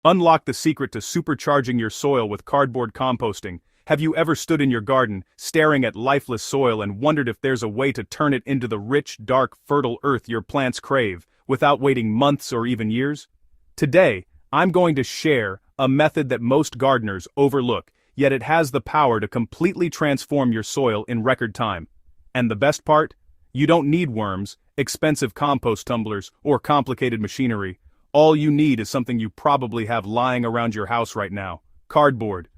Unlock the secret to supercharging your soil with cardboard composting. Have you ever stood in your garden, staring at lifeless soil and wondered if there's a way to turn it into the rich, dark, fertile earth your plants crave, without waiting months or even years? Today, I'm going to share a method that most gardeners overlook, yet it has the power to completely transform your soil in record time. And the best part? You don't need worms, expensive compost tumblers, or complicated machinery. All you need is something you probably have lying around your house right now: cardboard.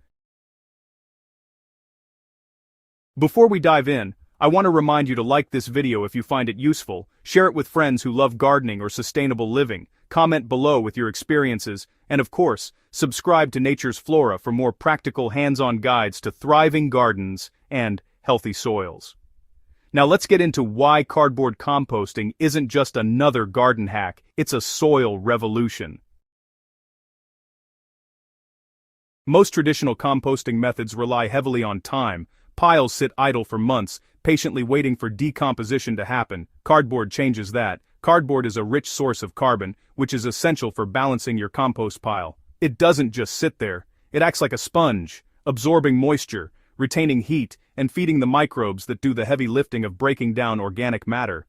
Before we dive in, I want to remind you to like this video if you find it useful, share it with friends who love gardening or sustainable living, comment below with your experiences, and of course, subscribe to Nature's Flora for more practical hands-on guides to thriving gardens and healthy soils. Now let's get into why cardboard composting isn't just another garden hack, it's a soil revolution. Most traditional composting methods rely heavily on time. Piles sit idle for months, patiently waiting for decomposition to happen. Cardboard changes that. Cardboard is a rich source of carbon, which is essential for balancing your compost pile. It doesn't just sit there. It acts like a sponge, absorbing moisture, retaining heat, and feeding the microbes that do the heavy lifting of breaking down organic matter.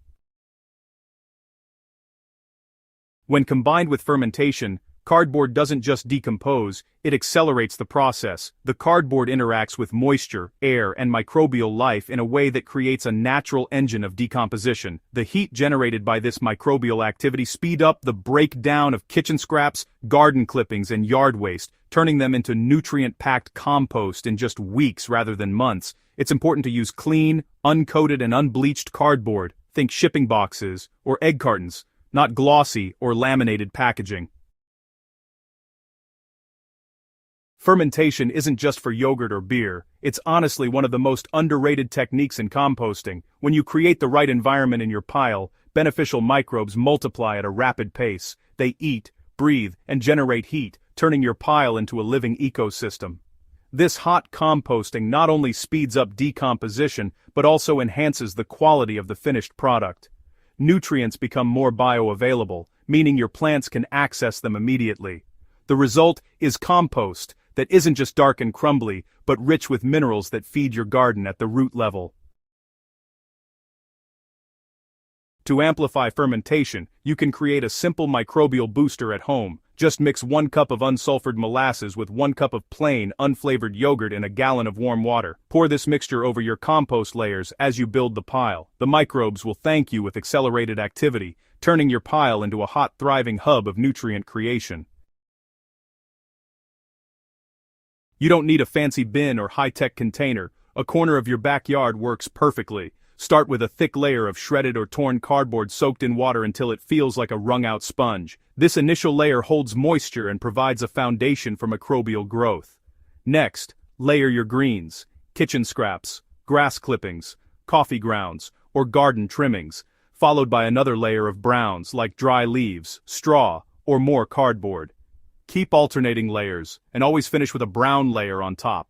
When combined with fermentation, cardboard doesn't just decompose, it accelerates the process. The cardboard interacts with moisture, air, and microbial life in a way that creates a natural engine of decomposition. The heat generated by this microbial activity speeds up the breakdown of kitchen scraps, garden clippings, and yard waste, turning them into nutrient-packed compost in just weeks rather than months. It's important to use clean, uncoated, and unbleached cardboard. Think shipping boxes or egg cartons, not glossy or laminated packaging. Fermentation isn't just for yogurt or beer, it's honestly one of the most underrated techniques in composting. When you create the right environment in your pile, beneficial microbes multiply at a rapid pace. They eat, breathe, and generate heat, turning your pile into a living ecosystem. This hot composting not only speeds up decomposition, but also enhances the quality of the finished product. Nutrients become more bioavailable, meaning your plants can access them immediately. The result is compost that isn't just dark and crumbly, but rich with minerals that feed your garden at the root level. To amplify fermentation, you can create a simple microbial booster at home. Just mix 1 cup of unsulfured molasses with 1 cup of plain, unflavored yogurt in a gallon of warm water. Pour this mixture over your compost layers as you build the pile. The microbes will thank you with accelerated activity, turning your pile into a hot, thriving hub of nutrient creation. You don't need a fancy bin or high-tech container. A corner of your backyard works perfectly. Start with a thick layer of shredded or torn cardboard soaked in water until it feels like a wrung-out sponge. This initial layer holds moisture and provides a foundation for microbial growth. Next, layer your greens, kitchen scraps, grass clippings, coffee grounds, or garden trimmings, followed by another layer of browns like dry leaves, straw, or more cardboard. Keep alternating layers, and always finish with a brown layer on top.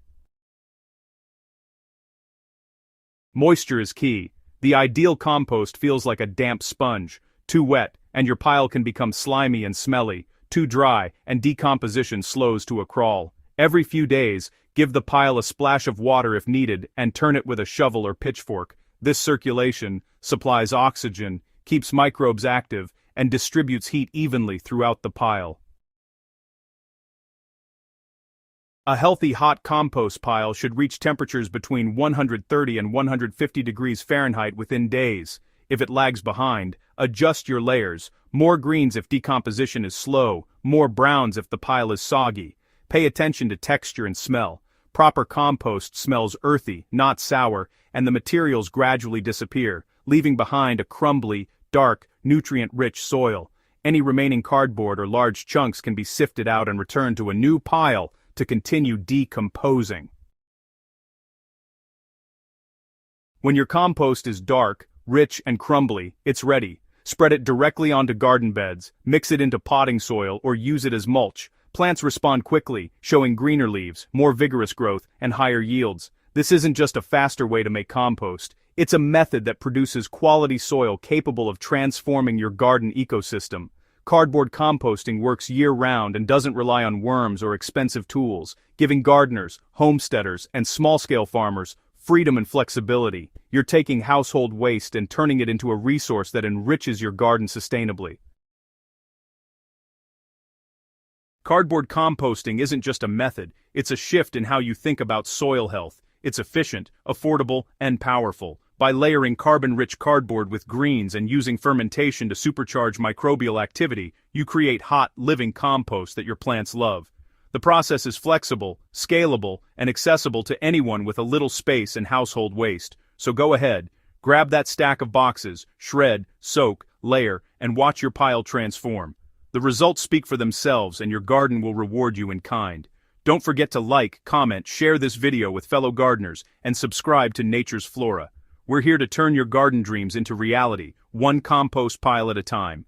Moisture is key. The ideal compost feels like a damp sponge. Too wet, and your pile can become slimy and smelly. Too dry, and decomposition slows to a crawl. Every few days, give the pile a splash of water if needed, and turn it with a shovel or pitchfork. This circulation supplies oxygen, keeps microbes active, and distributes heat evenly throughout the pile. A healthy hot compost pile should reach temperatures between 130 and 150 degrees Fahrenheit within days. If it lags behind, adjust your layers. More greens if decomposition is slow, more browns if the pile is soggy. Pay attention to texture and smell. Proper compost smells earthy, not sour, and the materials gradually disappear, leaving behind a crumbly, dark, nutrient-rich soil. Any remaining cardboard or large chunks can be sifted out and returned to a new pile to continue decomposing. When your compost is dark, rich, and crumbly, it's ready. Spread it directly onto garden beds, mix it into potting soil, or use it as mulch. Plants respond quickly, showing greener leaves, more vigorous growth, and higher yields. This isn't just a faster way to make compost. It's a method that produces quality soil capable of transforming your garden ecosystem. Cardboard composting works year-round and doesn't rely on worms or expensive tools, giving gardeners, homesteaders, and small-scale farmers freedom and flexibility. You're taking household waste and turning it into a resource that enriches your garden sustainably. Cardboard composting isn't just a method, it's a shift in how you think about soil health. It's efficient, affordable, and powerful. By layering carbon-rich cardboard with greens and using fermentation to supercharge microbial activity, you create hot, living compost that your plants love. The process is flexible, scalable, and accessible to anyone with a little space and household waste. So go ahead, grab that stack of boxes, shred, soak, layer, and watch your pile transform. The results speak for themselves, and your garden will reward you in kind. Don't forget to like, comment, share this video with fellow gardeners, and subscribe to Nature's Flora. We're here to turn your garden dreams into reality, one compost pile at a time.